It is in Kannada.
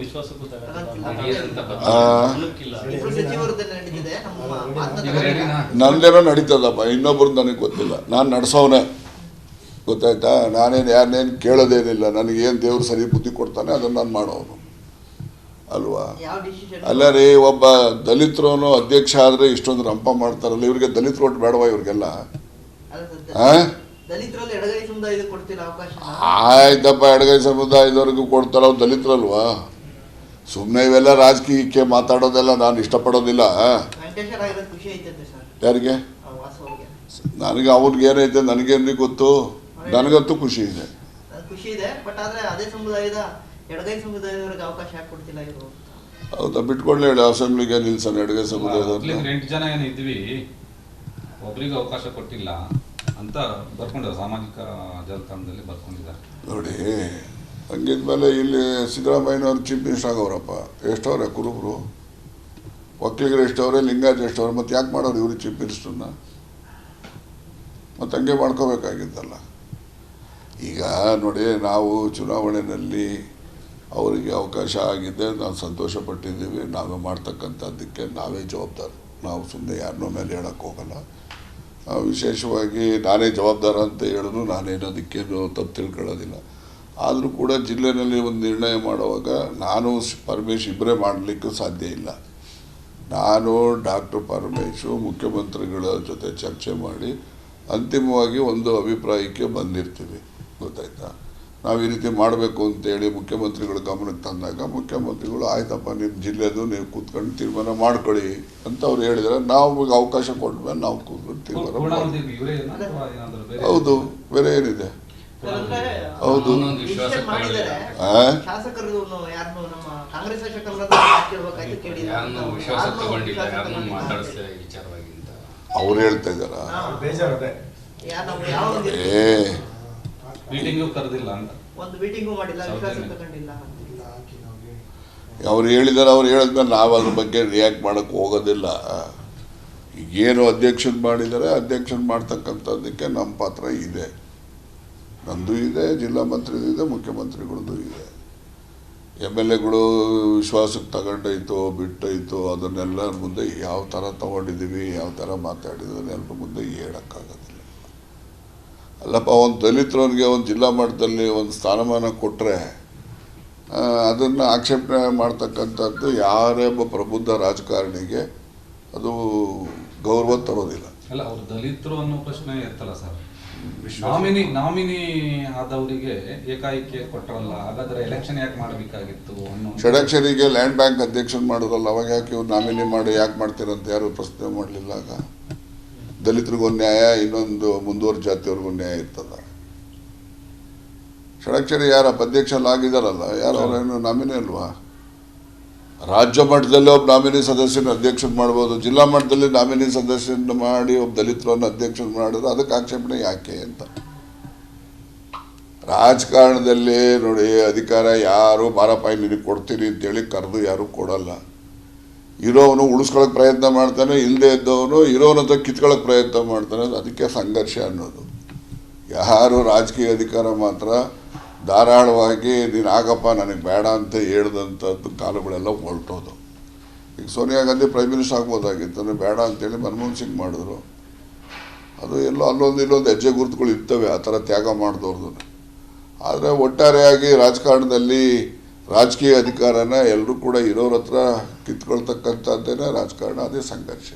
ವಿಶ್ವಾಸಕ್ಕೂ ನಂದೇನೋ ನಡೀತದಪ್ಪ, ಇನ್ನೊಬ್ರದ್ದು ನನಗೆ ಗೊತ್ತಿಲ್ಲ. ನಾನು ನಡೆಸೋನೆ, ಗೊತ್ತಾಯ್ತಾ? ನಾನೇನು ಯಾರನ್ನೇನು ಕೇಳೋದೇನಿಲ್ಲ. ನನಗೇನು ದೇವ್ರು ಸರಿ ಬುದ್ಧಿ ಕೊಡ್ತಾನೆ ಅದನ್ನು ನಾನು ಮಾಡೋನು ಅಲ್ವಾ? ಅಲ್ಲ ರೀ, ಒಬ್ಬ ದಲಿತರು ಅಧ್ಯಕ್ಷ ಆದರೆ ಇಷ್ಟೊಂದು ರಂಪ ಮಾಡ್ತಾರಲ್ಲ, ಇವ್ರಿಗೆ ದಲಿತರು ಒಟ್ಟು ಬೇಡವಾ ಇವ್ರಿಗೆಲ್ಲ? ಆಯ್ತಪ್ಪ, ಎಡಗೈ ಸಮುದಾಯದವ್ರಿಗೂ ಕೊಡ್ತಾರ, ಅವ್ರು ದಲಿತರಲ್ವಾ? ಸುಮ್ಮನೆ ಇವೆಲ್ಲ ರಾಜಕೀಯಕ್ಕೆ ಮಾತಾಡೋದೆಲ್ಲ ನಾನು ಇಷ್ಟಪಡೋದಿಲ್ಲ. ಯಾರಿಗೆ? ನನಗೆ ಅವ್ರಿಗೆ ಏನೈತೆ ನನಗೇನು ಗೊತ್ತು? ನನಗಂತೂ ಖುಷಿ ಇದೆ. ಹೌದಾ? ಬಿಟ್ಕೊಳ್ಳಿ ಹೇಳಿ, ಅಸೆಂಬ್ಲಿಗೆ ನಿಲ್ಸೋಣ ಎಡಗೈ ಸಮುದಾಯದವ್ರಿಗೆ. 8 ಜನ ಏನಿದ್ವಿ, ಒಬ್ರಿಗೆ ಅವಕಾಶ ಕೊಟ್ಟಿಲ್ಲ ಅಂತ ಬರ್ಕೊಂಡಿದ್ದಾರೆ, ಸಾಮಾಜಿಕ ಜಾಲತಾಣದಲ್ಲಿ ಬರ್ಕೊಂಡಿದ್ದಾರೆ ನೋಡಿ. ಹಂಗಿದ್ಮೇಲೆ ಇಲ್ಲಿ ಸಿದ್ದರಾಮಯ್ಯನವ್ರು ಚೀಫ್ ಮಿನಿಸ್ಟರ್ ಆಗವ್ರಪ್ಪ. ಎಷ್ಟವ್ರೆ ಕುರುಬರು, ಒಕ್ಕಲಿಗರು ಎಷ್ಟವ್ರೆ, ಲಿಂಗಾಯತ ಎಷ್ಟವ್ರೆ, ಮತ್ತು ಯಾಕೆ ಮಾಡೋರು ಇವರು ಚೀಫ್ ಮಿನಿಸ್ಟರ್ನ? ಮತ್ತು ಹಂಗೆ ಮಾಡ್ಕೋಬೇಕಾಗಿದ್ದಲ್ಲ. ಈಗ ನೋಡಿ, ನಾವು ಚುನಾವಣೆಯಲ್ಲಿ ಅವರಿಗೆ ಅವಕಾಶ ಆಗಿದೆ, ನಾವು ಸಂತೋಷ ಪಟ್ಟಿದ್ದೀವಿ. ನಾವೇ ಮಾಡ್ತಕ್ಕಂಥದ್ದಕ್ಕೆ ನಾವೇ ಜವಾಬ್ದಾರ. ನಾವು ಸುಮ್ಮನೆ ಯಾರನ್ನೋ ಮೇಲೆ ಹೇಳೋಕ್ಕೆ ಹೋಗಲ್ಲ. ವಿಶೇಷವಾಗಿ ನಾನೇ ಜವಾಬ್ದಾರ ಅಂತ ಹೇಳಿದ್ರು ನಾನೇನು ಅದಕ್ಕೇನು ತಪ್ಪು ತಿಳ್ಕೊಳ್ಳೋದಿಲ್ಲ. ಆದರೂ ಕೂಡ ಜಿಲ್ಲೆಯಲ್ಲಿ ಒಂದು ನಿರ್ಣಯ ಮಾಡುವಾಗ ನಾನು ಪರಮೇಶ್ ಇಬ್ಬರೇ ಮಾಡಲಿಕ್ಕೂ ಸಾಧ್ಯ ಇಲ್ಲ. ನಾನು ಡಾಕ್ಟರ್ ಪರಮೇಶು ಮುಖ್ಯಮಂತ್ರಿಗಳ ಜೊತೆ ಚರ್ಚೆ ಮಾಡಿ ಅಂತಿಮವಾಗಿ ಒಂದು ಅಭಿಪ್ರಾಯಕ್ಕೆ ಬಂದಿರ್ತೀವಿ, ಗೊತ್ತಾಯ್ತಾ? ನಾವು ಈ ರೀತಿ ಮಾಡಬೇಕು ಅಂತೇಳಿ ಮುಖ್ಯಮಂತ್ರಿಗಳ ಗಮನಕ್ಕೆ ತಂದಾಗ ಮುಖ್ಯಮಂತ್ರಿಗಳು ಆಯ್ತಪ್ಪ, ನಿಮ್ಮ ಜಿಲ್ಲೆದು ನೀವು ಕೂತ್ಕೊಂಡು ತೀರ್ಮಾನ ಮಾಡ್ಕೊಳ್ಳಿ ಅಂತ ಅವ್ರು ಹೇಳಿದರೆ, ನಾವು ಅವಕಾಶ ಕೊಟ್ಟ ಮೇಲೆ ನಾವು ಕೂತ್ಕೊಂಡು ತೀರ್ಮಾನ ಮಾಡ್ತೀವಿ. ಹೌದು, ಬೇರೆ ಏನಿದೆ? ಹೌದು. ಅವ್ರು ಹೇಳ್ತಾ ಇದ್ದಾರ ಅವ್ರು ಹೇಳಿದಾರೆ. ಅವ್ರು ಹೇಳಿದ್ಮೇಲೆ ನಾವು ಅದ್ರ ಬಗ್ಗೆ ರಿಯಾಕ್ಟ್ ಮಾಡೋಕ್ಕೆ ಹೋಗೋದಿಲ್ಲ. ಈಗೇನು ಅಧ್ಯಕ್ಷನ್ ಮಾಡಿದ್ದಾರೆ, ಅಧ್ಯಕ್ಷನ್ ಮಾಡ್ತಕ್ಕಂಥದ್ದಕ್ಕೆ ನಮ್ಮ ಪಾತ್ರ ಇದೆ. ನಂದು ಇದೆ, ಜಿಲ್ಲಾ ಮಂತ್ರಿದು ಇದೆ, ಮುಖ್ಯಮಂತ್ರಿಗಳದ್ದು ಇದೆ. MLAಗಳು ವಿಶ್ವಾಸಕ್ಕೆ ತಗೊಂಡೈತೋ ಬಿಟ್ಟೈತೋ ಅದನ್ನೆಲ್ಲ ಮುಂದೆ ಯಾವ ಥರ ತಗೊಂಡಿದ್ದೀವಿ, ಯಾವ ಥರ ಮಾತಾಡಿದ್ದೀವಿ ಎಲ್ಲರ ಮುಂದೆ ಹೇಳೋಕ್ಕಾಗೋದಿಲ್ಲ. ಅಲ್ಲಪ್ಪ, ಒಂದು ದಲಿತರವನಿಗೆ ಒಂದು ಜಿಲ್ಲಾ ಮಟ್ಟದಲ್ಲಿ ಒಂದು ಸ್ಥಾನಮಾನ ಕೊಟ್ಟರೆ ಅದನ್ನು ಆಕ್ಷೇಪಣೆ ಮಾಡ್ತಕ್ಕಂಥದ್ದು ಯಾರೇ ಒಬ್ಬ ಪ್ರಬುದ್ಧ ರಾಜಕಾರಣಿಗೆ ಅದು ಗೌರವ ತರೋದಿಲ್ಲ. ಅಲ್ಲ, ಅವರು ದಲಿತರು ಅನ್ನೋ ಪ್ರಶ್ನೆ ಇರ್ತಲ್ಲ ಸರ್. ನಾಮಿನಿ ಆದವರಿಗೆ ಏಕಾಏಕಿ ಕೊಟ್ಟರಲ್ಲ, ಹಾಗಾದ್ರೆ ಎಲೆಕ್ಷನ್ ಯಾಕೆ ಮಾಡಬೇಕಾಗಿತ್ತು ಅನ್ನೋ. ಷಡಕ್ಷರಿಗೆ ಲ್ಯಾಂಡ್ ಬ್ಯಾಂಕ್ ಅಧ್ಯಕ್ಷನ್ ಮಾಡೋರಲ್ಲ, ಅವಾಗ ಯಾಕೆ ಇವ್ರು ನಾಮಿನಿ ಮಾಡಿ ಯಾಕೆ ಮಾಡ್ತೀರಂತ ಯಾರು ಪ್ರಶ್ನೆ ಮಾಡಲಿಲ್ಲ. ಆಗ ದಲಿತರಿಗೊಂದು ನ್ಯಾಯ, ಇನ್ನೊಂದು ಮುಂದುವರೆದ ಜಾತಿಯವ್ರಿಗೊಂದು ನ್ಯಾಯ ಇರ್ತದ. ಷಡಕ್ಷರಿ ಯಾರಪ್ಪ ಅಧ್ಯಕ್ಷರಾಗಿದ್ದಾರಲ್ಲ, ಯಾರು ಅವರೇನು ನಾಮಿನಿ ಅಲ್ವಾ? ರಾಜ್ಯ ಮಟ್ಟದಲ್ಲಿ ಒಬ್ಬ ನಾಮಿನಿ ಸದಸ್ಯನ ಅಧ್ಯಕ್ಷನ್ ಮಾಡ್ಬೋದು, ಜಿಲ್ಲಾ ಮಟ್ಟದಲ್ಲಿ ನಾಮಿನಿ ಸದಸ್ಯನ ಮಾಡಿ ಒಬ್ಬ ದಲಿತರನ್ನು ಅಧ್ಯಕ್ಷನ್ ಮಾಡಿದ್ರೆ ಅದಕ್ಕೆ ಆಕ್ಷೇಪಣೆ ಯಾಕೆ ಅಂತ. ರಾಜಕಾರಣದಲ್ಲಿ ನೋಡಿ, ಅಧಿಕಾರ ಯಾರು ಬಾರಪ್ಪಾಯಿ ನಿನಗೆ ಕೊಡ್ತೀನಿ ಅಂತೇಳಿ ಕರೆದು ಯಾರು ಕೊಡಲ್ಲ. ಇರೋವನು ಉಳಿಸ್ಕೊಳ್ಳೋಕೆ ಪ್ರಯತ್ನ ಮಾಡ್ತಾನೆ, ಇಲ್ಲದೆ ಇದ್ದವನು ಇರೋವನಂತ ಕಿತ್ಕೊಳ್ಳೋಕೆ ಪ್ರಯತ್ನ ಮಾಡ್ತಾನೆ. ಅದಕ್ಕೆ ಸಂಘರ್ಷ ಅನ್ನೋದು. ಯಾರು ರಾಜಕೀಯ ಅಧಿಕಾರ ಮಾತ್ರ ಧಾರಾಳವಾಗಿ ನೀನು ಆಗಪ್ಪ ನನಗೆ ಬೇಡ ಅಂತ ಹೇಳ್ದಂಥದ್ದು ಕಾಲಗಳೆಲ್ಲ ಹೊರಟೋದು. ಈಗ ಸೋನಿಯಾ ಗಾಂಧಿ ಪ್ರೈಮ್ ಮಿನಿಸ್ಟರ್ ಆಗ್ಬೋದಾಗಿತ್ತು, ಬೇಡ ಅಂತೇಳಿ ಮನಮೋಹನ್ ಸಿಂಗ್ ಮಾಡಿದ್ರು. ಅದು ಎಲ್ಲೋ ಅಲ್ಲೊಂದು ಇಲ್ಲೊಂದು ಹೆಜ್ಜೆ ಗುರುತುಗಳು ಇರ್ತವೆ ಆ ಥರ ತ್ಯಾಗ ಮಾಡಿದವ್ರದ್ದು. ಆದರೆ ಒಟ್ಟಾರೆಯಾಗಿ ರಾಜಕಾರಣದಲ್ಲಿ ರಾಜಕೀಯ ಅಧಿಕಾರನ ಎಲ್ಲರೂ ಕೂಡ ಇರೋರ ಹತ್ರ ಕಿತ್ಕೊಳ್ತಕ್ಕಂಥದ್ದೇನೆ ರಾಜಕಾರಣ, ಅದೇ ಸಂಘರ್ಷ.